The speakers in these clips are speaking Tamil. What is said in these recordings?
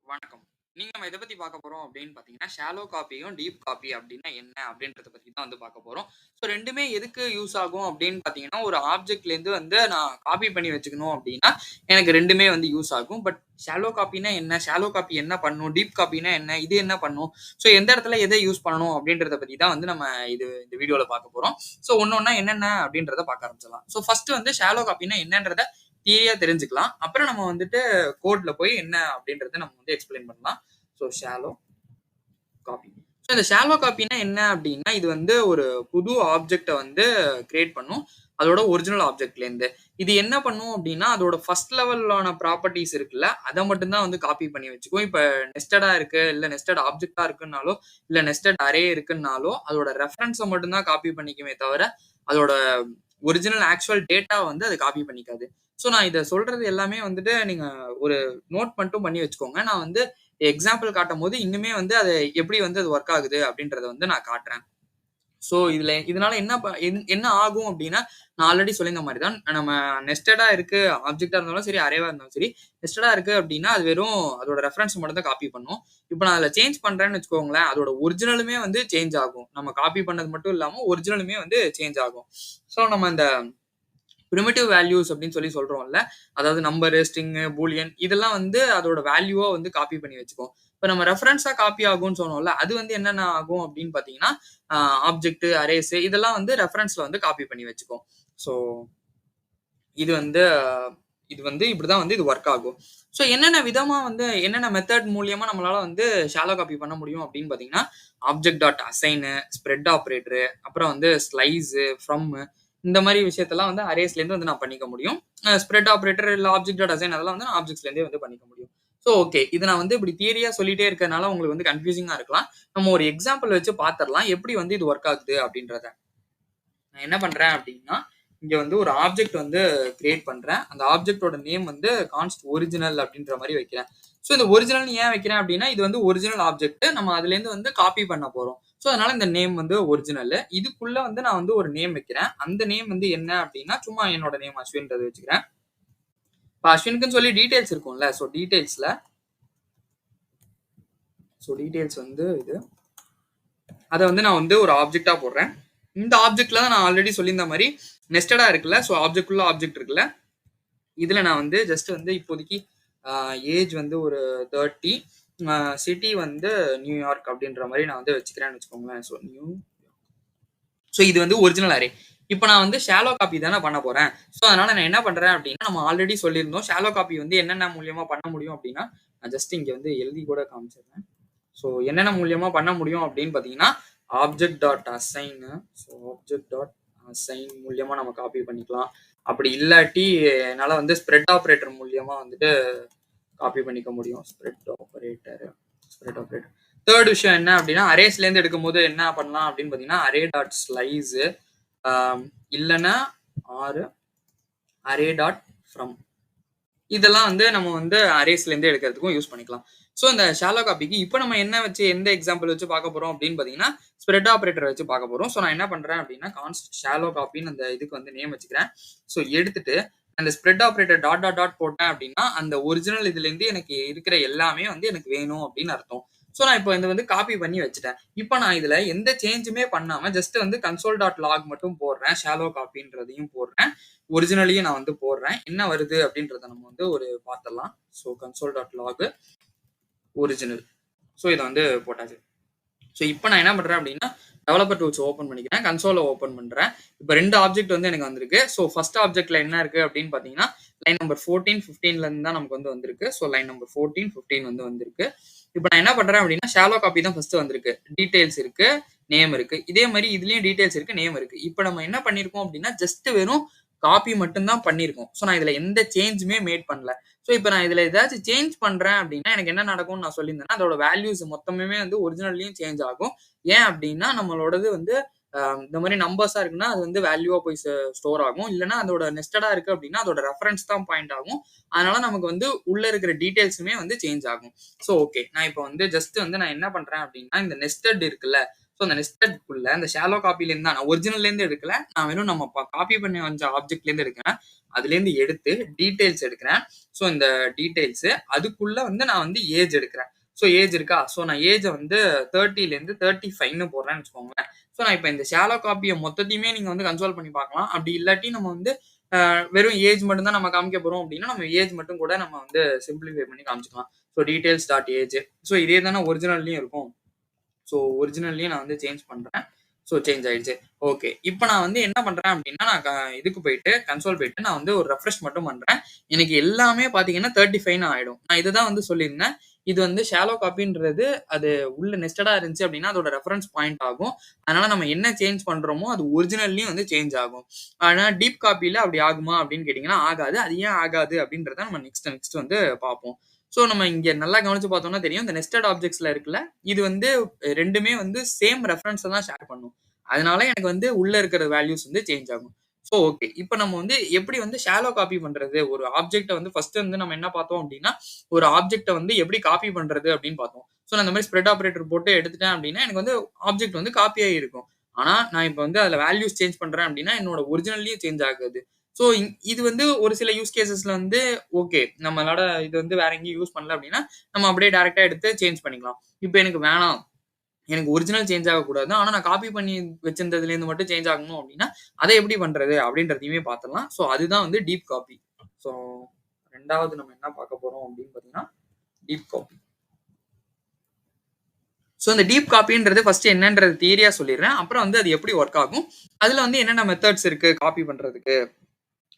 வணக்கம். நீங்க நம்ம எத பத்தி பார்க்க போறோம் அப்படின்னு பார்த்தீங்கன்னா, ஷாலோ காப்பியும், டீப் காப்பி அப்படின்னா என்ன? அப்படின்றத பத்தி தான் வந்து பார்க்க போறோம். ஸோ 2மே எதுக்கு யூஸ் ஆகும் அப்படின்னு பார்த்தீங்கன்னா, ஒரு ஆப்ஜெக்ட்லேருந்து வந்து நான் காப்பி பண்ணி வச்சுக்கணும் அப்படின்னா, எனக்கு 2மே வந்து யூஸ் ஆகும். பட் ஷாலோ காப்பின்னா என்ன? ஷாலோ காப்பி என்ன பண்ணும்? டீப் காப்பின்னா என்ன? இது என்ன பண்ணும்? ஸோ எந்த இடத்துல எத யூஸ் பண்ணணும் அப்படின்றத பத்தி தான் வந்து நம்ம இந்த வீடியோல பார்க்க போறோம். ஸோ ஒண்ணொண்ணா என்னென்ன அப்படின்றத பார்க்க ஆரம்பிச்சிடலாம். ஸோ ஃபர்ஸ்ட் வந்து ஷாலோ காப்பின்னா என்னன்றத தியரியா தெரிஞ்சுக்கலாம். அப்புறம் நம்ம வந்துட்டு கோட்ல போய் என்ன அப்படின்றத நம்ம வந்து எக்ஸ்பிளைன் பண்ணலாம். So shallow copy. ஸோ இந்த ஷாலோ காப்பின்னா என்ன அப்படின்னா, இது வந்து ஒரு புது ஆப்ஜெக்ட்ட வந்து கிரியேட் பண்ணும். அதோட ஒரிஜினல் ஆப்ஜெக்ட்லேருந்து. இது என்ன பண்ணும் அப்படின்னா, அதோட ஃபர்ஸ்ட் லெவலான ப்ராப்பர்ட்டீஸ் இருக்குல்ல, அத மட்டும் தான் வந்து காப்பி பண்ணி வச்சுக்கும். இப்ப நெஸ்டடா இருக்கு, இல்ல நெஸ்டட் ஆப்ஜெக்ட்டா இருக்குன்னாலோ, இல்ல நெஸ்டட் அரே இருக்குன்னாலோ, அதோட ரெஃபரன்ஸ மட்டும் தான் காப்பி பண்ணிக்குமே தவிர, அதோட ஒரிஜினல் ஆக்சுவல் டேட்டா வந்து அது காப்பி பண்ணிக்காது. ஸோ நான் இத சொல்றது எல்லாமே வந்துட்டு நீங்க ஒரு நோட் மட்டும் பண்ணி வச்சுக்கோங்க. நான் வந்து எக்ஸாம்பிள் காட்டும்போது இன்னுமே வந்து அது எப்படி வந்து அது ஒர்க் ஆகுது அப்படின்றத வந்து நான் காட்டுறேன். ஸோ இதனால என்ன ஆகும் அப்படின்னா, நான் ஆல்ரெடி சொல்லியிருந்த மாரி தான். நம்ம நெஸ்டடா இருக்கு ஆப்ஜெக்ட்டா இருந்தாலும் சரி, அரேவா இருந்தாலும் சரி, நெஸ்டடா இருக்கு அப்படின்னா, அது வெறும் அதோட ரெஃபரன்ஸ் மட்டும் தான் காப்பி பண்ணும். இப்ப நான் அதில சேஞ்ச் பண்றேன்னு வச்சுக்கோங்களேன், அதோட ஒரிஜினலுமே வந்து சேஞ்ச் ஆகும். நம்ம காப்பி பண்ணது மட்டும் இல்லாம ஒரிஜினலுமே வந்து சேஞ்ச் ஆகும். ஸோ நம்ம இந்த பிரிமிட்டிவ் வேல்யூஸ் அப்படின்னு சொல்றோம்ல. அதாவது நம்பரு, ஸ்ட்ரிங்கு, பூலியன் இதெல்லாம் வந்து அதோட வேல்யூவா வந்து காப்பி பண்ணி வச்சுக்கும். இப்ப நம்ம ரெஃபரன்ஸா காப்பி ஆகும்னு சொன்னோம்ல. அது வந்து என்னென்ன ஆகும் அப்படின்னு பார்த்தீங்கன்னா, ஆப்ஜெக்ட், அரேஸ் இதெல்லாம் வந்து ரெஃபரன்ஸ்ல வந்து காப்பி பண்ணி வச்சுக்கும். ஸோ இது வந்து இது வந்து இப்படிதான் வந்து இது ஒர்க் ஆகும். ஸோ என்னென்ன விதமா வந்து என்னென்ன மெத்தட் மூலியமா நம்மளால வந்து ஷாலோ காப்பி பண்ண முடியும் அப்படின்னு பார்த்தீங்கன்னா, ஆப்ஜெக்ட் டாட் அசைனு, ஸ்ப்ரெட் ஆப்பரேட்டரு, அப்புறம் வந்து ஸ்லைஸு, ஃப்ரம் இந்த மாரி விஷயத்தெல்லாம் வந்து அரேஸ்லேருந்து வந்து நான் பண்ணிக்க முடியும். ஸ்ப்ரெட் ஆப்பரேட்டர் இல்ல ஆப்ஜெக்ட் டாட் அசைன் அதெல்லாம் வந்து நான் ஆப்ஜெக்ட்ஸ்லேருந்தே வந்து பண்ணிக்க முடியும். So okay. இத நான் வந்து இப்படி தியரியா சொல்லிட்டே இருக்கறனால உங்களுக்கு வந்து கன்ஃப்யூசிங்கா இருக்கலாம். நம்ம ஒரு எக்ஸாம்பிள் வச்சு பார்த்துரலாம். எப்படி வந்து இது ஒர்க் ஆகுது அப்படின்றத. நான் என்ன பண்றேன் அப்படின்னா, இங்க வந்து ஒரு ஆப்ஜெக்ட் வந்து கிரியேட் பண்றேன். அந்த ஆப்ஜெக்ட்டோட நேம் வந்து கான்ஸ்ட் ஒரிஜினல் அப்படின்ற மாரி வைக்கிறேன். ஸோ இந்த ஒரிஜினல்னு ஏன் வைக்கிறேன் அப்படின்னா, இது வந்து ஒரிஜினல் ஆப்ஜெக்ட். நம்ம அதுலேருந்து வந்து காப்பி பண்ண போறோம். ஸோ அதனால இந்த நேம் வந்து ஒரிஜினல். இதுக்குள்ள வந்து நான் வந்து ஒரு நேம் வைக்கிறேன். அந்த நேம் வந்து என்ன அப்படின்னா, சும்மா என்னோட நேம் அஸ்வின்ன்றத வச்சுக்கிறேன். இப்ப அஸ்வினுக்குன்னு சொல்லி டீடைல்ஸ் இருக்கும்ல. டீடைல்ஸ் வந்து இது. அத வந்து நான் வந்து ஒரு ஆப்ஜெக்ட்டா போடுறேன். இந்த ஆப்ஜெக்ட்ல தான் நான் ஆல்ரெடி சொல்லியிருந்த மாரி நெஸ்டடா இருக்குல்ல. ஸோ ஆப்ஜெக்ட் உள்ள ஆப்ஜெக்ட் இருக்குல்ல. இதுல நான் வந்து ஜஸ்ட் வந்து இப்போதைக்கு ஏஜ் வந்து ஒரு 30 சிட்டி வந்து நியூயார்க் அப்படின்ற மாரி நான் வந்து வச்சுக்கிறேன்னு வச்சுக்கோங்களேன். ஸோ இது வந்து ஒரிஜினல் அரே. இப்ப நான் வந்து ஷாலோ காப்பி தானே பண்ண போறேன். ஸோ அதனால நான் என்ன பண்றேன் அப்படின்னா, நம்ம ஆல்ரெடி சொல்லியிருந்தோம். ஷாலோ காப்பி வந்து என்னென்ன மூலியமா பண்ண முடியும் அப்படின்னா, நான் ஜஸ்ட் இங்க வந்து எழுதி கூட காமிச்சிடுறேன். ஸோ என்னென்ன மூலியமா பண்ண முடியும் அப்படின்னு பார்த்தீங்கன்னா, object dot assign so object dot assign மூலியமா நம்ம காப்பி பண்ணிக்கலாம். அப்படி இல்லாட்டி என்னால வந்து ஸ்ப்ரெட் ஆப்பரேட்டர் மூலியமா வந்துட்டு காப்பி பண்ணிக்க முடியும். Spread operator. தேர்ட் விஷயம் என்ன அப்படின்னா, அரேஸ்லேருந்து எடுக்கும்போது என்ன பண்ணலாம் அப்படின்னு பார்த்தீங்கன்னா, அரே டாட் ஸ்லைஸ் இல்லைன்னா ஆர் அரே டாட் ஃப்ரம் இதெல்லாம் வந்து நம்ம வந்து அரேஸ்லேருந்து எடுக்கிறதுக்கும் யூஸ் பண்ணிக்கலாம். ஸோ இந்த ஷாலோ காப்பிக்கு இப்போ நம்ம என்ன வச்சு எந்த எக்ஸாம்பிள் வச்சு பார்க்க போறோம் அப்படின்னு பார்த்தீங்கன்னா, ஸ்ப்ரெட் ஆப்பரேட்டர் வச்சு பார்க்க போறோம். ஸோ நான் என்ன பண்றேன் அப்படின்னா, கான்ஸ்ட் ஷாலோ காப்பின்னு அந்த இதுக்கு வந்து நேம் வச்சுக்கிறேன். ஸோ எடுத்துட்டு அந்த spread operator dot dot dot போட்டேன் அப்படின்னா, அந்த ஒரிஜினல் இதுலேருந்து எனக்கு இருக்கிற எல்லாமே வந்து எனக்கு வேணும் அப்படின்னு அர்த்தம். ஸோ நான் இப்போ இதை வந்து காப்பி பண்ணி வச்சுட்டேன். இப்போ நான் இதுல எந்த சேஞ்சுமே பண்ணாம ஜஸ்ட் வந்து கன்சோல் டாட் லாக் மட்டும் போடுறேன். ஷாலோ காப்பின்றதையும் போடுறேன். ஒரிஜினலையும் நான் வந்து போடுறேன். என்ன வருது அப்படின்றத நம்ம வந்து ஒரு பார்த்துடலாம். So console dot log original. So இதை வந்து போட்டாச்சு. ஸோ இப்போ நான் என்ன பண்றேன் அப்படின்னா, டெவலப்பர் டூல்ஸ் ஓப்பன் பண்ணிக்கிறேன். கன்சோலை ஓப்பன் பண்றேன். இப்போ 2 ஆப்ஜெக்ட் வந்து எனக்கு வந்திருக்கு. ஸோ ஃபர்ஸ்ட் ஆப்ஜெக்ட்ல என்ன இருக்கு அப்படின்னு பார்த்தீங்கன்னா, லைன் நம்பர் 14, 15ல இருந்து தான் நமக்கு வந்து வந்திருக்கு. ஸோ லைன் நம்பர் 14, 15 வந்து வந்திருக்கு. இப்போ நான் என்ன பண்றேன் அப்படின்னா, ஷாலோ காப்பி தான் ஃபர்ஸ்ட் வந்திருக்கு. டீடைல்ஸ் இருக்கு, நேம் இருக்கு. இதே மாதிரி இதுலயும் டீடைல்ஸ் இருக்கு, நேம் இருக்கு. இப்போ நம்ம என்ன பண்ணிருக்கோம் அப்படின்னா, ஜஸ்ட் வெறும் காப்பி மட்டும் தான் பண்ணிருக்கோம். ஸோ நான் இதுல எந்த சேஞ்சுமே மேட் பண்ணல. ஸோ இப்போ நான் இதுல ஏதாச்சும் சேஞ்ச் பண்றேன் அப்படின்னா, எனக்கு என்ன நடக்கும்னு நான் சொல்லியிருந்தேன்னா, அதோட வேல்யூஸ் மொத்தமுமே வந்து ஒரிஜினல்லையும் சேஞ்ச் ஆகும். ஏன் அப்படின்னா, நம்மளோடது வந்து இந்த மாதிரி நம்பர்ஸா இருக்குன்னா, அது வந்து வேல்யூவா போய் ஸ்டோர் ஆகும். இல்லைன்னா அதோட நெஸ்டடா இருக்கு அப்படின்னா, அதோட ரெஃபரன்ஸ் தான் பாயிண்ட் ஆகும். அதனால நமக்கு வந்து உள்ள இருக்கிற டீடைல்ஸுமே வந்து சேஞ்ச் ஆகும். So okay. நான் இப்போ வந்து ஜஸ்ட் வந்து நான் என்ன பண்றேன் அப்படின்னா, இந்த நெஸ்டட் இருக்குல்ல, ஸோ அந்த நெஸ்டட்குள்ள அந்த ஷாலோ காப்பிலேருந்து தான் நான் ஒரிஜினல்லேருந்து எடுக்கல. நான் வெறும் நம்ம காப்பி பண்ணி வச்ச ஆப்ஜெக்ட்லேருந்து எடுக்கிறேன். அதுலேருந்து எடுத்து டீட்டெயில்ஸ் எடுக்கிறேன். ஸோ இந்த டீட்டெயில்ஸ் அதுக்குள்ள வந்து நான் வந்து ஏஜ் எடுக்கிறேன். ஸோ ஏஜ் இருக்கா? ஸோ நான் ஏஜ வந்து 30லேருந்து 35ன்னு போடுறேன்னு வச்சுக்கோங்களேன். ஸோ நான் இப்ப இந்த ஷாலோ காப்பிய மொத்தத்தையுமே நீங்க வந்து கன்சோல் பண்ணி பார்க்கலாம். அப்படி இல்லாட்டி நம்ம வந்து வெறும் ஏஜ் மட்டும் தான் நம்ம காமிக்க போறோம் அப்படின்னா, நம்ம ஏஜ் மட்டும் கூட நம்ம வந்து சிம்ப்ளிஃபை பண்ணி காமிச்சுக்கலாம். So details dot age. So இதே தானே ஒரிஜினல்லயும் இருக்கும். ஸோ ஒரிஜினல்லயும் நான் வந்து சேஞ்ச் பண்றேன். ஸோ சேஞ்ச் ஆயிடுச்சு. ஓகே. இப்ப நான் வந்து என்ன பண்றேன் அப்படின்னா, நான் இதுக்கு போயிட்டு கன்சோல் போயிட்டு நான் வந்து ஒரு ரெஃப்ரெஷ் மட்டும் பண்றேன். எனக்கு எல்லாமே பார்த்தீங்கன்னா 35ன்னு ஆயிடும். நான் இததான் வந்து சொல்லியிருந்தேன். இது வந்து ஷாலோ காப்பின்றது அது உள்ள நெஸ்டடா இருந்துச்சு அப்படின்னா, அதோட ரெஃபரன்ஸ் பாயிண்ட் ஆகும். அதனால நம்ம என்ன சேஞ்ச் பண்றோமோ, அது ஒரிஜினல்லயும் வந்து சேஞ்ச் ஆகும். ஆனா டீப் காப்பில அப்படி ஆகுமா அப்படின்னு கேட்டீங்கன்னா, ஆகாது. அது ஏன் ஆகாது அப்படின்றத நம்ம நெக்ஸ்ட் வந்து பார்ப்போம். ஸோ நம்ம இங்க நல்லா கவனிச்சு பார்த்தோம்னா தெரியும். இந்த நெஸ்டட் ஆப்ஜெக்ட்ஸ்ல இருக்குல்ல, இது வந்து 2மே வந்து சேம் ரெஃபரன்ஸ தான் ஷேர் பண்ணும். அதனால எனக்கு வந்து உள்ள இருக்கிற வேல்யூஸ் வந்து சேஞ்ச் ஆகும். So okay. இப்ப நம்ம வந்து எப்படி வந்து ஷாலோ காப்பி பண்றது? ஒரு ஆப்ஜெக்ட்ட வந்து ஃபர்ஸ்ட் வந்து நம்ம என்ன பார்த்தோம் அப்படின்னா, ஒரு ஆப்ஜெக்ட்ட வந்து எப்படி காப்பி பண்றது அப்படின்னு பார்த்தோம். ஸோ நான் இந்த மாரி ஸ்ப்ரெட் ஆப்பரேட்டர் போட்டு எடுத்துட்டேன் அப்படின்னா, எனக்கு வந்து ஆப்ஜெக்ட் வந்து காப்பி ஆகியிருக்கும். ஆனா நான் இப்ப வந்து அதுல வேல்யூஸ் சேஞ்ச் பண்றேன் அப்படின்னா, என்னோட ஒரிஜினல்லயும் சேஞ்ச் ஆகாது. ஸோ இது வந்து ஒரு சில யூஸ் கேஸஸ்ல வந்து ஓகே. நம்மளோட இது வந்து வேற எங்கேயும் யூஸ் பண்ணல அப்படின்னா, நம்ம அப்படியே டைரக்ட்டா எடுத்து சேஞ்ச் பண்ணிக்கலாம். இப்ப எனக்கு வேணாம். எனக்கு ஒரிஜினல் சேஞ்ச் ஆகக்கூடாது. ஆனா நான் காப்பி பண்ணி வச்சிருந்ததுலேருந்து மட்டும் சேஞ்ச் ஆகணும் அப்படின்னா, அத எப்படி பண்றது அப்படின்றதையுமே பார்த்துடலாம். ஸோ அதுதான் வந்து டீப் காப்பி. ஸோ 2வது நம்ம என்ன பார்க்க போறோம் அப்படின்னு பார்த்தீங்கன்னா, டீப் காப்பி. ஸோ இந்த டீப் காப்பின்றது ஃபர்ஸ்ட் என்னன்றது தியரியா சொல்லிடுறேன். அப்புறம் வந்து அது எப்படி ஒர்க் ஆகும். அதுல வந்து என்னென்ன மெத்தட்ஸ் இருக்கு காப்பி பண்றதுக்கு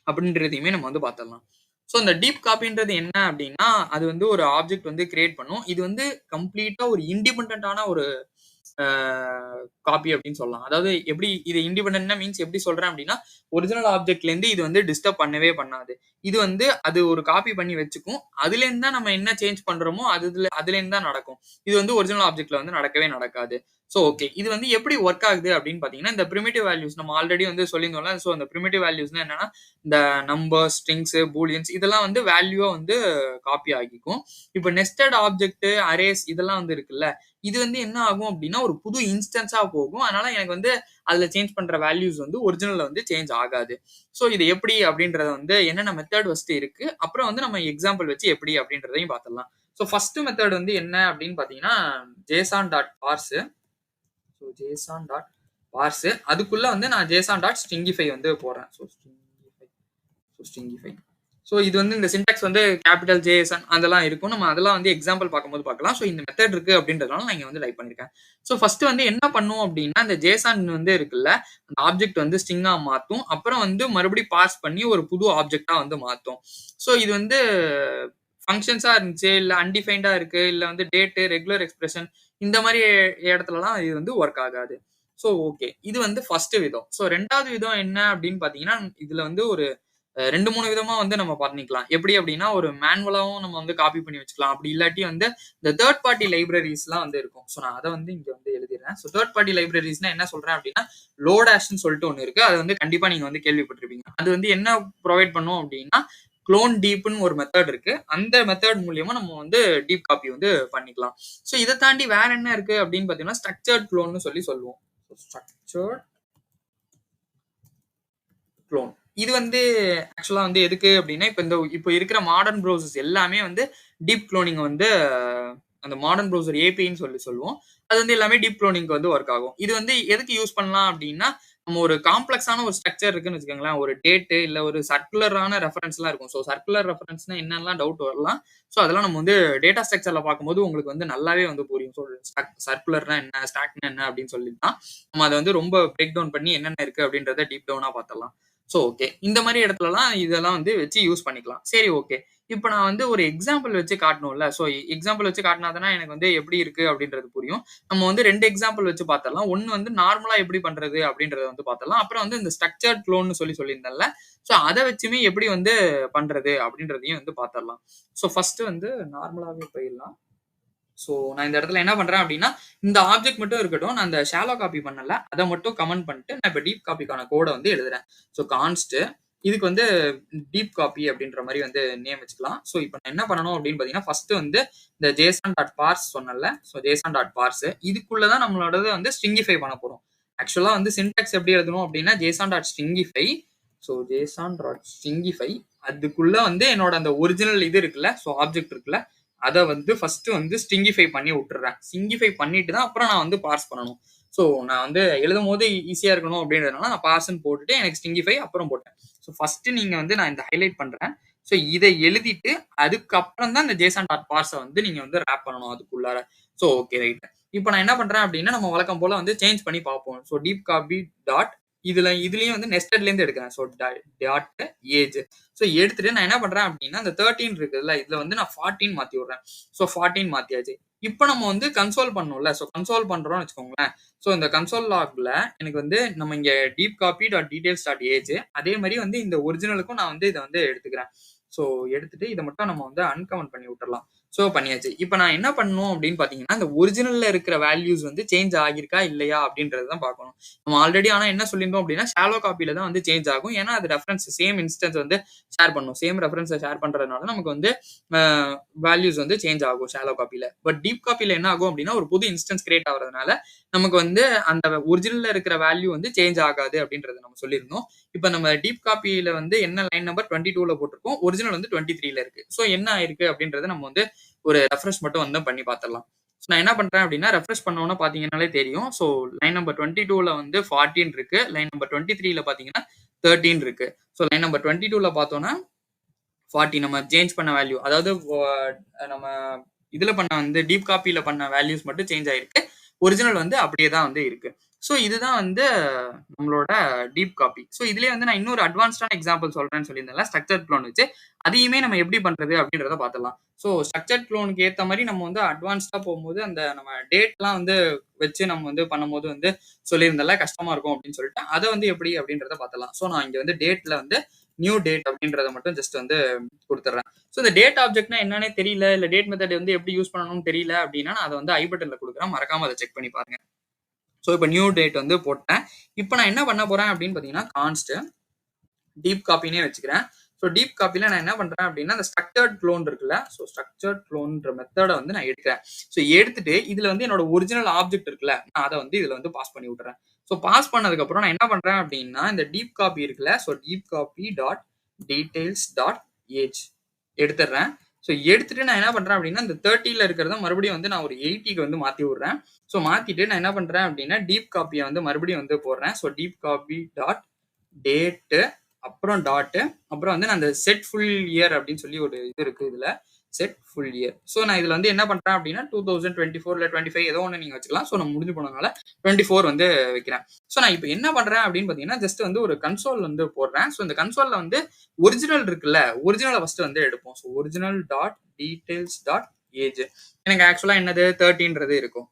அப்படின்றதையுமே நம்ம வந்து பார்த்துடலாம். ஸோ இந்த டீப் காப்பின்றது என்ன அப்படின்னா, அது வந்து ஒரு ஆப்ஜெக்ட் வந்து கிரியேட் பண்ணும். இது வந்து கம்ப்ளீட்டா ஒரு இண்டிபெண்டன்ட்டான ஒரு அ காப்பி அப்படின்னு சொல்லலாம். அதாவது எப்படி இது இண்டிபெண்டன்ட்னா மீன்ஸ் எப்படி சொல்றேன் அப்படின்னா, ஒரிஜினல் ஆப்ஜெக்ட்லேருந்து இது வந்து டிஸ்டர்ப் பண்ணவே பண்ணாது. இது வந்து அது ஒரு காப்பி பண்ணி வச்சுக்கும். அதுலேருந்து தான் நம்ம என்ன சேஞ்ச் பண்றோமோ, அதுலேருந்து தான் நடக்கும். இது வந்து ஒரிஜினல் ஆப்ஜெக்ட்ல வந்து நடக்கவே நடக்காது. So okay. இது வந்து எப்படி ஒர்க் ஆகுது அப்படின்னு பார்த்தீங்கன்னா, இந்த பிரிமிட்டிவ் வேல்யூஸ் நம்ம ஆல்ரெடி வந்து சொல்லியிருந்தோம்ல. ஸோ அந்த பிரிமிட்டிவ் வேல்யூஸ்னா என்னன்னா, இந்த நம்பர்ஸ், ஸ்ட்ரிங்ஸ், பூலியன்ஸ் இதெல்லாம் வந்து வேல்யூவா வந்து காப்பி ஆகிக்கும். இப்ப நெஸ்டட் ஆப்ஜெக்ட், அரேஸ் இதெல்லாம் வந்து இருக்குல்ல. இது வந்து என்ன ஆகும் அப்படின்னா, ஒரு புது இன்ஸ்டன்ஸா போகும். அதனால எனக்கு வந்து அதுல சேஞ்ச் பண்ற வேல்யூஸ் வந்து ஒரிஜினல்ல வந்து சேஞ்ச் ஆகாது. ஸோ இது எப்படி அப்படின்றத வந்து என்னென்ன மெத்தட் ஃபர்ஸ்ட் இருக்கு. அப்புறம் வந்து நம்ம எக்ஸாம்பிள் வச்சு எப்படி அப்படின்றதையும் பார்த்துடலாம். ஸோ ஃபர்ஸ்ட் மெத்தட் வந்து என்ன அப்படின்னு பார்த்தீங்கன்னா, JSON dot parse. So JSON dot parse அதுக்குள்ள வந்து நான் ஜேசன் டாட் ஸ்ட்ரிங்கிஃபை வந்து போடுறேன். ஸ்ட்ரிங்கிஃபை. ஸோ இது வந்து இந்த சின்டாக்ஸ் வந்து கேபிட்டல் ஜேஎஸ்என் அதெல்லாம் இருக்கும். நம்ம அதெல்லாம் வந்து எக்ஸாம்பிள் பார்க்கும்போது பார்க்கலாம். ஸோ இந்த மெத்தட் இருக்கு அப்படின்றதுனால நான் இங்க வந்து டைப் பண்ணியிருக்கேன். ஸோ ஃபர்ஸ்ட் வந்து என்ன பண்ணும் அப்படின்னா, இந்த ஜேசன் வந்து இருக்குல்ல, அந்த ஆப்ஜெக்ட் வந்து ஸ்ட்ரிங்கா மாத்தும். அப்புறம் வந்து மறுபடியும் பார்ஸ் பண்ணி ஒரு புது ஆப்ஜெக்ட்டா வந்து மாத்தும். ஸோ இது வந்து ஃபங்ஷன்ஸா இருந்துச்சு, இல்ல அன்டிஃபைன்டா இருக்கு, இல்ல வந்து டேட், ரெகுலர் எக்ஸ்பிரஷன் இந்த மாரி இடத்துலலாம் இது வந்து ஒர்க் ஆகாது. So okay. இது வந்து ஃபர்ஸ்ட் விதம். ஸோ 2வது விதம் என்ன அப்படின்னு பார்த்தீங்கன்னா, இதுல வந்து ஒரு 2, 3 விதமா வந்து நம்ம பண்ணிக்கலாம். எப்படி அப்படின்னா, ஒரு மேனுவலாவும் நம்ம வந்து காப்பி பண்ணி வச்சுக்கலாம். அப்படி இல்லாட்டி வந்து இந்த தேர்ட் பார்ட்டி லைப்ரரீஸ்லாம் வந்து இருக்கும். ஸோ நான் அத வந்து இங்க வந்து எழுதிடுறேன். ஸோ தேர்ட் பார்ட்டி லைப்ரரீஸ்னா என்ன சொல்றேன் அப்படின்னா, லோடாஷ்ன்னு சொல்லிட்டு ஒண்ணு இருக்கு. அது வந்து கண்டிப்பா நீங்க வந்து கேள்விப்பட்டிருப்பீங்க. அது வந்து என்ன புரொவைட் பண்ணும் அப்படின்னா, குளோன் டீப்ன்னு ஒரு மெத்தட் இருக்கு. அந்த மெத்தட் மூலியமா நம்ம வந்து டீப் காப்பி வந்து பண்ணிக்கலாம். ஸோ இத தாண்டி வேற என்ன இருக்கு அப்படின்னு பார்த்தீங்கன்னா, ஸ்ட்ரக்சர்ட் குளோன்னு சொல்லி சொல்லுவோம். Structured clone. இது வந்து ஆக்சுவலா வந்து எதுக்கு அப்படின்னா, இப்ப இருக்கிற மாடர்ன் ப்ரௌசர்ஸ் எல்லாமே வந்து டீப் குளோனிங் வந்து அந்த மாடர்ன் ப்ரௌசர் ஏபிஐன்னு சொல்லி சொல்லுவோம். அது வந்து எல்லாமே டீப் குளோனிங்க்கு வந்து ஒர்க் ஆகும். இது வந்து எதுக்கு யூஸ் பண்ணலாம் அப்படின்னா, நம்ம ஒரு காம்ப்ளக்ஸான ஒரு ஸ்ட்ரக்சர் இருக்குன்னு வச்சுக்கோங்களேன். ஒரு டேட் இல்ல ஒரு சர்க்குலரான ரெஃபரன்ஸ்லாம் இருக்கும். ஸோ சர்க்குலர் ரெஃபரன்ஸ்னா என்னன்னுலாம் டவுட் வரலாம். ஸோ அதெல்லாம் நம்ம வந்து டேட்டா ஸ்ட்ரக்சர்ல பார்க்கும்போது உங்களுக்கு வந்து நல்லாவே வந்து புரியும். ஸோ சர்க்குலர்னா என்ன, ஸ்டாக்னா என்ன அப்படின்னு சொல்லிட்டுனா, நம்ம அத வந்து ரொம்ப பிரேக் டவுன் பண்ணி என்னென்ன இருக்கு அப்படின்றத டீப் டவுனா பார்த்துடலாம். So okay. இந்த மாரி இடத்துலலாம் இதெல்லாம் வந்து வச்சு யூஸ் பண்ணிக்கலாம். சரி ஓகே. இப்ப நான் வந்து ஒரு எக்ஸாம்பிள் வச்சு காட்டணும்ல. ஸோ எக்ஸாம்பிள் வச்சு காட்டினா தானே எனக்கு வந்து எப்படி இருக்கு அப்படின்றது புரியும். நம்ம வந்து 2 எக்ஸாம்பிள் வச்சு பார்த்துடலாம். ஒண்ணு வந்து நார்மலா எப்படி பண்றது அப்படின்றத வந்து பார்த்துடலாம். அப்புறம் வந்து இந்த ஸ்ட்ரக்சர்ட் குளோன்னு சொல்லியிருந்தேன்ல. ஸோ அத வச்சுமே எப்படி வந்து பண்றது அப்படின்றதையும் வந்து பார்த்துடலாம். ஸோ ஃபர்ஸ்ட் வந்து நார்மலாவே போயிடலாம். ஸோ நான் இந்த இடத்துல என்ன பண்றேன் அப்படின்னா, இந்த ஆப்ஜெக்ட் மட்டும் இருக்கட்டும். நான் இந்த ஷாலோ காப்பி பண்ணல. அத மட்டும் கமெண்ட் பண்ணிட்டு நான் இப்ப டீப் காப்பிக்கான கோட வந்து எழுதுறேன். ஸோ கான்ஸ்ட் இதுக்கு வந்து டீப் காப்பி அப்படின்ற மாதிரி வந்து நேம் வச்சுக்கலாம். ஸோ இப்போ நான் என்ன பண்ணணும் அப்படின்னு பார்த்தீங்கன்னா, ஃபர்ஸ்ட் வந்து இந்த ஜேசன் டாட் பார்ஸ் சொன்னேன்ல, ஸோ ஜேசன் டாட் பார்ஸ் இதுக்குள்ள தான் நம்மளோடது வந்து ஸ்ட்ரிங்கிஃபை பண்ண போறோம். ஆக்சுவலா வந்து சின்டாக்ஸ் எப்படி எழுதணும் அப்படின்னா, JSON dot stringify, so JSON dot stringify அதுக்குள்ள வந்து என்னோட அந்த ஒரிஜினல் இது இருக்குல்ல, ஸோ ஆப்ஜெக்ட் இருக்குல்ல, அதை வந்து ஃபர்ஸ்ட் வந்து ஸ்ட்ரிங்கிஃபை பண்ணி விட்டுறேன். ஸ்ட்ரிங்கிஃபை பண்ணிட்டு தான் அப்புறம் நான் வந்து பார்ஸ் பண்ணணும். ஸோ நான் வந்து எழுதும் போது ஈஸியா இருக்கணும் அப்படின்றதுனால நான் பார்ஸ்ன்னு போட்டுட்டு எனக்கு ஸ்ட்ரிங்கிஃபை அப்புறம் போட்டேன். ஸோ ஃபர்ஸ்ட் நீங்க வந்து நான் இந்த ஹைலைட் பண்றேன். ஸோ இதை எழுதிட்டு அதுக்கப்புறம் தான் இந்த ஜேசன் டாட் பார்ஸை வந்து நீங்க வந்து ரேப் பண்ணணும் அதுக்குள்ளார. So okay right. இப்போ நான் என்ன பண்றேன் அப்படின்னா நம்ம வழக்கம் போல வந்து சேஞ்ச் பண்ணி பார்ப்போம். ஸோ டீப் காப்பி டாட் இதுலயும் வந்து நெஸ்டட்ல இருந்து எடுக்கிறேன். So dot age. ஸோ எடுத்துட்டு நான் என்ன பண்றேன் அப்படின்னா இந்த 13 இருக்குதுல்ல இதுல வந்து நான் 14 மாத்தி விடுறேன். ஸோ 14 மாத்தியாச்சு. இப்போ நம்ம வந்து கன்சோல் பண்ணணும்ல. ஸோ கன்சோல் பண்றோம்னு வச்சுக்கோங்களேன். ஸோ இந்த கன்சோல் லாக்ல எனக்கு வந்து நம்ம இங்க deep copy dot details dot age அதே மாதிரி வந்து இந்த ஒரிஜினலுக்கும் நான் வந்து இதை வந்து எடுத்துக்கிறேன். ஸோ எடுத்துட்டு இதை மட்டும் நம்ம வந்து அன்கமெண்ட் பண்ணி விட்டுறலாம். ஸோ பண்ணியாச்சு. இப்போ நான் என்ன பண்ணணும் அப்படின்னு பார்த்தீங்கன்னா, இந்த ஒரிஜினல்ல இருக்கிற வேல்யூஸ் வந்து சேஞ்ச் ஆகியிருக்கா இல்லையா அப்படின்றது தான் பார்க்கணும். நம்ம ஆல்ரெடி ஆனால் என்ன சொல்லியிருந்தோம் அப்படின்னா, ஷாலோ காப்பியில தான் வந்து சேஞ்ச் ஆகும். ஏன்னா அது ரெஃபரன்ஸ் சேம் இன்ஸ்டன்ஸ் வந்து ஷேர் பண்ணும். சேம் ரெஃபரன்ஸை ஷேர் பண்றதுனால நமக்கு வந்து வேல்யூஸ் வந்து சேஞ்ச் ஆகும் ஷாலோ காப்பியில. பட் டீப் காப்பியில என்ன ஆகும் அப்படின்னா, ஒரு புது இன்ஸ்டன்ஸ் கிரியேட் ஆகிறதுனால நமக்கு வந்து அந்த ஒரிஜினல்ல இருக்கிற வேல்யூ வந்து சேஞ்ச் ஆகாது அப்படின்றத நம்ம சொல்லியிருந்தோம். இப்போ நம்ம டீப் காப்பியில வந்து என்ன லைன் நம்பர் 22ல போட்டிருக்கோம், ஒரிஜினல் வந்து 23ல இருக்கு. ஸோ என்ன ஆயிருக்கு அப்படின்றத நம்ம வந்து ஒரு ரெஃப்ரெஷ் மட்டும் வந்து பண்ணி பார்த்துடலாம். ஸோ நான் என்ன பண்றேன் அப்படின்னா ரெஃப்ரெஷ் பண்ணோன்னா பார்த்தீங்கன்னாலே தெரியும். ஸோ லைன் நம்பர் 22ல வந்து 14 இருக்கு. லைன் நம்பர் 23ல பார்த்தீங்கன்னா 13 இருக்கு. ஸோ லைன் நம்பர் 22ல பார்த்தோம்னா 40 நம்ம சேஞ்ச் பண்ண வேல்யூ, அதாவது நம்ம இதுல பண்ண வந்து டீப் காப்பியில பண்ண வேல்யூஸ் மட்டும் சேஞ்ச் ஆயிருக்கு. ஒரிஜினல் வந்து அப்படியே தான் வந்து இருக்கு. ஸோ இதுதான் வந்து நம்மளோட டீப் காப்பி. ஸோ இதுலயே வந்து நான் இன்னொரு அட்வான்ஸ்டான எக்ஸாம்பிள் சொல்றேன்னு சொல்லியிருந்தேன்ல ஸ்ட்ரக்சர் க்ளோன் வச்சு, அதையுமே நம்ம எப்படி பண்றது அப்படின்றத பார்த்துடலாம். ஸோ ஸ்ட்ரக்சர் க்ளோனுக்கு ஏற்ற மாதிரி நம்ம வந்து அட்வான்ஸ்டா போகும்போது அந்த நம்ம டேட்லாம் வந்து வச்சு நம்ம வந்து பண்ணும்போது வந்து சொல்லியிருந்தால கஷ்டமா இருக்கும் அப்படின்னு சொல்லிட்டு அதை வந்து எப்படி அப்படின்றத பார்த்துடலாம். ஸோ நான் இங்க வந்து டேட்ல வந்து நியூ டேட் அப்படின்றத மட்டும் ஜஸ்ட் வந்து கொடுத்துட்றேன். ஸோ இந்த டேட் ஆப்ஜெக்ட்னா என்னன்னே தெரியல, இல்லை டேட் மெத்தட் வந்து எப்படி யூஸ் பண்ணணும்னு தெரியல அப்படின்னா நான் அதை வந்து ஐ பட்டன்ல கொடுக்குறேன். மறக்காம அதை செக் பண்ணி பாருங்க. ஸோ இப்போ நியூ டேட் வந்து போட்டேன். இப்போ நான் என்ன பண்ண போறேன் அப்படின்னு பார்த்தீங்கன்னா கான்ஸ்ட் டீப் காப்பினே வச்சுக்கிறேன். ஸோ டீப் காப்பியில் நான் என்ன பண்ணுறேன் அப்படின்னா அந்த ஸ்ட்ரக்சர்ட் க்ளோன் இருக்குல்ல, ஸோ ஸ்ட்ரக்சர்ட் க்ளோன்ற மெத்தடை வந்து நான் எடுக்கிறேன். ஸோ எடுத்துட்டு இதில் வந்து என்னோட ஒரிஜினல் ஆப்ஜெக்ட் இருக்குல்ல, நான் அதை வந்து இதில் வந்து பாஸ் பண்ணி விட்டுறேன். ஸோ பாஸ் பண்ணதுக்கப்புறம் நான் என்ன பண்ணுறேன் அப்படின்னா இந்த டீப் காப்பி இருக்குல்ல, so deep copy dot details dot age எடுத்துடுறேன். ஸோ எடுத்துட்டு நான் என்ன பண்ணுறேன் அப்படின்னா இந்த 30ல இருக்கிறத மறுபடியும் வந்து நான் ஒரு 80க்கு வந்து மாற்றி விட்றேன். ஸோ மாற்றிட்டு நான் என்ன பண்ணுறேன் அப்படின்னா டீப் காப்பியை வந்து மறுபடியும் வந்து போடுறேன். So deep copy dot date அப்புறம் டாட்டு அப்புறம் வந்து நான் அந்த செட் ஃபுல் இயர் அப்படின்னு சொல்லி ஒரு இது இருக்கு இதுல செட் ஃபுல் இயர். ஸோ நான் இதுல வந்து என்ன பண்றேன் அப்படின்னா 2024 இல்லை 25 ஏதோ ஒன்று நீங்க வச்சுக்கலாம். ஸோ நான் முடிஞ்சு போனதுனால 24 வந்து வைக்கிறேன். ஸோ நான் இப்போ என்ன பண்றேன் அப்படின்னு பாத்தீங்கன்னா ஜஸ்ட் வந்து ஒரு கன்சோல் வந்து போடுறேன். ஸோ இந்த கன்சோல்ல வந்து ஒரிஜினல் இருக்குல்ல, ஒரிஜினலை ஃபர்ஸ்ட் வந்து எடுப்போம். So original dot details dot age எனக்கு ஆக்சுவலா என்னது 30ன்றது இருக்கும்.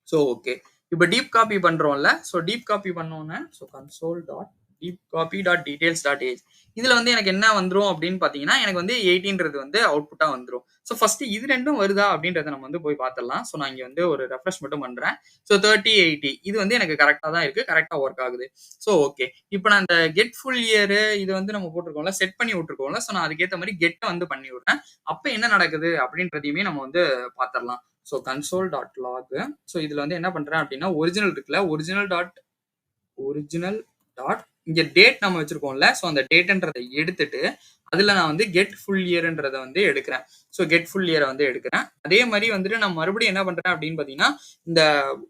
ஸோ ஓகே, இப்போ டீப் காப்பி பண்றோம்ல, ஸோ டீப் காப்பி பண்ணோன்னே so console dot deep copy dot details dot age இதுல வந்து எனக்கு என்ன வந்துரும் அப்படின்னு பாத்தீங்கன்னா எனக்கு வந்து 18ன்றது வந்து அவுட்புட்டா வந்துரும். ஸோ ஃபர்ஸ்ட் இது ரெண்டும் வருதா அப்படின்றத நம்ம வந்து போய் பார்த்துடலாம். ஸோ நான் இங்க வந்து ஒரு ரெஃப்ரெஷ் மட்டும் பண்றேன். ஸோ 30 80 இது வந்து எனக்கு கரெக்டா தான் இருக்கு, கரெக்டா ஒர்க் ஆகுது. ஸோ ஓகே, இப்போ நான் இந்த கெட் ஃபுல் இயர் இது வந்து நம்ம போட்டிருக்கோம்ல, செட் பண்ணி விட்டுருக்கோம்ல, ஸோ நான் அதுக்கேற்ற மாதிரி கெட் வந்து பண்ணி விடுறேன். அப்ப என்ன நடக்குது அப்படின்றதையுமே நம்ம வந்து பார்த்துடலாம். So console dot log. So இதுல வந்து என்ன பண்றேன் அப்படின்னா ஒரிஜினல் இருக்குல்ல, ஒரிஜினல் டாட் இங்க டேட் நம்ம வச்சிருக்கோம்ல, ஸோ அந்த டேட்ன்றதை எடுத்துட்டு அதுல நான் வந்து கெட் ஃபுல் இயர்ன்றதை வந்து எடுக்கிறேன். ஸோ கெட் ஃபுல் இயரை வந்து எடுக்கிறேன். அதே மாதிரி வந்துட்டு நான் மறுபடியும் என்ன பண்றேன் அப்படின்னு பாத்தீங்கன்னா இந்த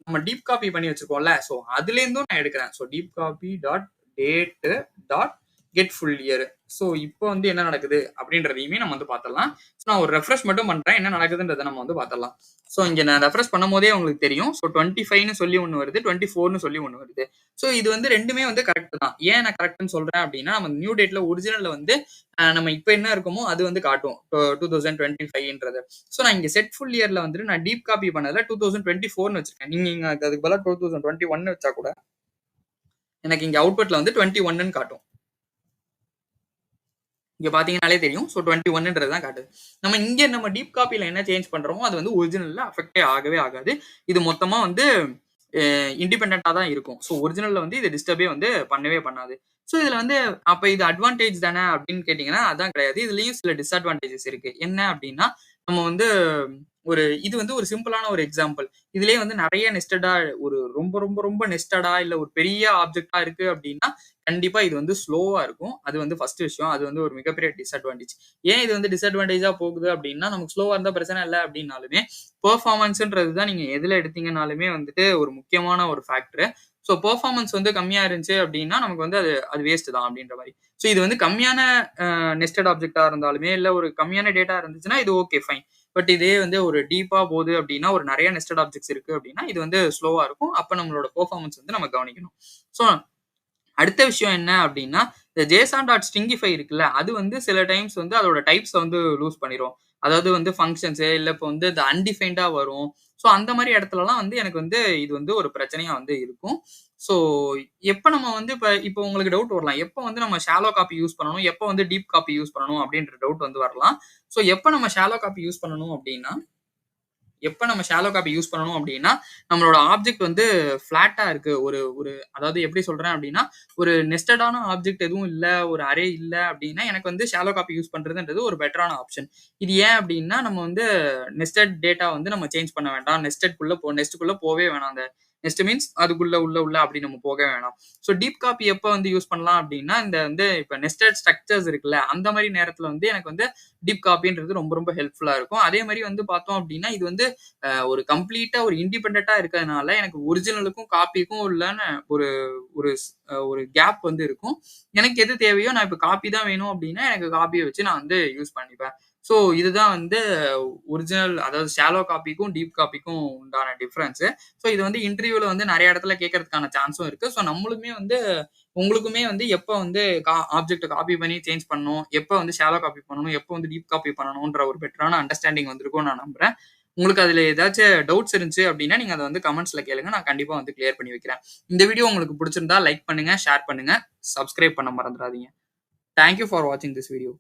நம்ம டீப் காப்பி பண்ணி வச்சிருக்கோம்ல, ஸோ அதுல இருந்தும் நான் எடுக்கிறேன். So deep copy dot date dot get full year. So இப்போ வந்து என்ன நடக்குது அப்படின்றதையுமே நம்ம வந்து பார்த்துடலாம். ஸோ நான் ஒரு ரெஃப்ரெஷ் மட்டும் பண்றேன், என்ன நடக்குதுன்றதை நம்ம வந்து பார்த்துடலாம். ஸோ இங்க நான் ரெஃப்ரெஷ் பண்ணும் போதே உங்களுக்கு தெரியும். ஸோ 25ன்னு சொல்லி ஒன்று வருது, 24ன்னு சொல்லி ஒன்று வருது. ஸோ இது வந்து ரெண்டுமே வந்து கரெக்ட் தான். ஏன் நான் கரெக்ட்னு சொல்றேன் அப்படின்னா நம்ம நியூ டேட்ல ஒரிஜினல்ல வந்து நம்ம இப்போ என்ன இருக்குமோ அது வந்து காட்டும் 2025ன்றது. ஸோ நான் இங்க செட் ஃபுல் இயர்ல வந்து நான் டீப் காப்பி பண்ணதுல 2024ன்னு வச்சிருக்கேன். நீங்க அதுக்கு பதிலாக 2021 வச்சா கூட எனக்கு இங்க அவுட்புட்ல வந்து 21ன்னு காட்டும். இங்க பாத்தீங்கன்னாலே தெரியும். ஸோ 21ன்றது தான் காட்டுது. நம்ம இங்க நம்ம டீப் காப்பியில என்ன சேஞ்ச் பண்றோமோ அது வந்து ஒரிஜினல்ல அஃபெக்டே ஆகவே ஆகாது. இது மொத்தமா வந்து இண்டிபெண்டா தான் இருக்கும். ஸோ ஒரிஜினல்ல வந்து இது டிஸ்டர்பே வந்து பண்ணவே பண்ணாது. ஸோ இதுல வந்து அப்ப இது அட்வான்டேஜ் தானே அப்படின்னு கேட்டீங்கன்னா, அதான் கிடையாது. இதுலயும் சில டிஸ்அட்வான்டேஜஸ் இருக்கு. என்ன அப்படின்னா, நம்ம வந்து இது வந்து ஒரு சிம்பிளான ஒரு எக்ஸாம்பிள். இதுலயே வந்து நெறைய நெஸ்டடா ரொம்ப ரொம்ப ரொம்ப நெஸ்டடா இல்ல ஒரு பெரிய ஆப்ஜெக்ட்டா இருக்கு அப்படின்னா, கண்டிப்பா இது வந்து ஸ்லோவா இருக்கும். அது வந்து ஃபர்ஸ்ட் விஷயம். அது வந்து ஒரு மிகப்பெரிய டிஸ்அட்வான்டேஜ். ஏன் இது வந்து டிஸ்அட்வான்டேஜா போகுது அப்படின்னா, நமக்கு ஸ்லோவா இருந்தா பிரச்சனை இல்ல அப்படின்னாலுமே, பெர்ஃபார்மன்ஸ்ன்றது தான் நீங்க எதுல எடுத்தீங்கனாலுமே வந்துட்டு ஒரு முக்கியமான ஒரு ஃபேக்டர். ஸோ பெர்ஃபார்மன்ஸ் வந்து கம்மியா இருந்துச்சு அப்படின்னா, நமக்கு வந்து அது அது வேஸ்ட் தான் அப்படின்ற மாரி. ஸோ இது வந்து கம்மியான நெஸ்டட் ஆப்ஜெக்ட்டா இருந்தாலுமே, இல்ல ஒரு கம்மியான டேட்டா இருந்துச்சுன்னா, இது ஓகே ஃபைன். பட் இதே வந்து ஒரு டீப்பா போகுது அப்படின்னா, ஒரு நெறைய நெஸ்டட் ஆப்ஜெக்ட்ஸ் இருக்கு அப்படின்னா, இது வந்து ஸ்லோவா இருக்கும். அப்ப நம்மளோட பெர்ஃபார்மன்ஸ் வந்து நம்ம கவனிக்கணும். ஸோ அடுத்த விஷயம் என்ன அப்டின்னா, இந்த JSON டாட் ஸ்ட்ரிங்கிஃபை இருக்குல்ல, அது வந்து சில டைம்ஸ் வந்து அதோட டைப்ஸ வந்து லூஸ் பண்ணிரும். அதாவது வந்து ஃபங்ஷன்ஸ் இல்ல இப்ப வந்து இது அன்டிஃபைன்டா வரும். ஸோ அந்த மாரி இடத்துலலாம் வந்து எனக்கு வந்து இது வந்து ஒரு பிரச்சனையா வந்து இருக்கும். ஸோ எப்ப நம்ம வந்து இப்ப உங்களுக்கு டவுட் வரலாம். எப்ப வந்து நம்ம ஷாலோ காப்பி யூஸ் பண்ணணும்? எப்ப வந்து டீப் காப்பி யூஸ் பண்ணணும்? அப்டின்ற டவுட் வந்து வரலாம். ஸோ எப்ப நம்ம ஷாலோ காப்பி யூஸ் பண்ணணும் அப்டின்னா, எப்ப நம்ம ஷாலோ காப்பி யூஸ் பண்ணணும் அப்டின்னா, நம்மளோட ஆப்ஜெக்ட் வந்து ஃப்ளாட்டா இருக்கு. ஒரு ஒரு அதாவது எப்படி சொல்றேன் அப்டின்னா, ஒரு நெஸ்டடான ஆப்ஜெக்ட் எதுவும் இல்ல, ஒரு அரே இல்ல அப்டின்னா, எனக்கு வந்து ஷாலோ காப்பி யூஸ் பண்றதுன்றது ஒரு பெட்டரான ஆப்ஷன். இது ஏன் அப்டின்னா, நம்ம வந்து நெஸ்டட் டேட்டா வந்து நம்ம சேஞ்ச் பண்ண வேண்டாம். நெஸ்ட்க்குள்ள போவே வேணாம். அந்த நெஸ்ட் மீன்ஸ் அதுக்குள்ள உள்ள அப்டி நம்ம போக வேணாம். ஸோ டீப் காப்பி எப்ப வந்து யூஸ் பண்ணலாம் அப்டின்னா, இந்த வந்து இப்ப நெஸ்டட் ஸ்ட்ரக்சர்ஸ் இருக்குல்ல, அந்த மாரி நேரத்துல வந்து எனக்கு வந்து டீப் காப்பின்றது ரொம்ப ரொம்ப ஹெல்ப்ஃபுல்லா இருக்கும். அதே மாரி வந்து பார்த்தோம் அப்டின்னா, இது வந்து ஒரு கம்ப்ளீட்டா ஒரு இண்டிபெண்டன்ட்டா இருக்கிறதுனால, எனக்கு ஒரிஜினலுக்கும், காப்பிக்கும் உள்ளான ஒரு ஒரு ஒரு கேப் வந்து இருக்கும். எனக்கு எது தேவையோ, நான் இப்ப காப்பி தான் வேணும் அப்டின்னா, எனக்கு காப்பிய வச்சு நான் வந்து யூஸ் பண்ணிப்பேன். ஸோ இதுதான் வந்து ஒரிஜினல் அதாவது ஷாலோ காப்பிக்கும், டீப் காப்பிக்கும் உண்டான டிஃபரன்ஸ். ஸோ இது வந்து இன்டர்வியூல வந்து நெறைய இடத்துல கேட்கறதுக்கான சான்ஸும் இருக்கு. ஸோ நம்மளுமே வந்து உங்களுக்குமே வந்து எப்ப வந்து ஆப்ஜெக்ட்ட காப்பி பண்ணி சேஞ்ச் பண்ணணும், எப்ப வந்து ஷாலோ காப்பி பண்ணணும், எப்ப வந்து டீப் காப்பி பண்ணணும்ன்ற ஒரு பெட்டரான அண்டர்ஸ்டாண்டிங் வந்திருக்கும்னு நான் நம்புறேன். உங்களுக்கு அதுல ஏதாச்சும் டவுட்ஸ் இருந்துச்சு அப்டின்னா, நீங்க அத வந்து கமெண்ட்ஸ்ல கேளுங்க. நான் கண்டிப்பா வந்து கிளியர் பண்ணி வைக்கிறேன். இந்த வீடியோ உங்களுக்கு புடிச்சிருந்தா லைக் பண்ணுங்க, ஷேர் பண்ணுங்க, சப்ஸ்கிரைப் பண்ண மறந்துறாதீங்க. தேங்க் யூ ஃபார் வாட்சிங் திஸ் வீடியோ.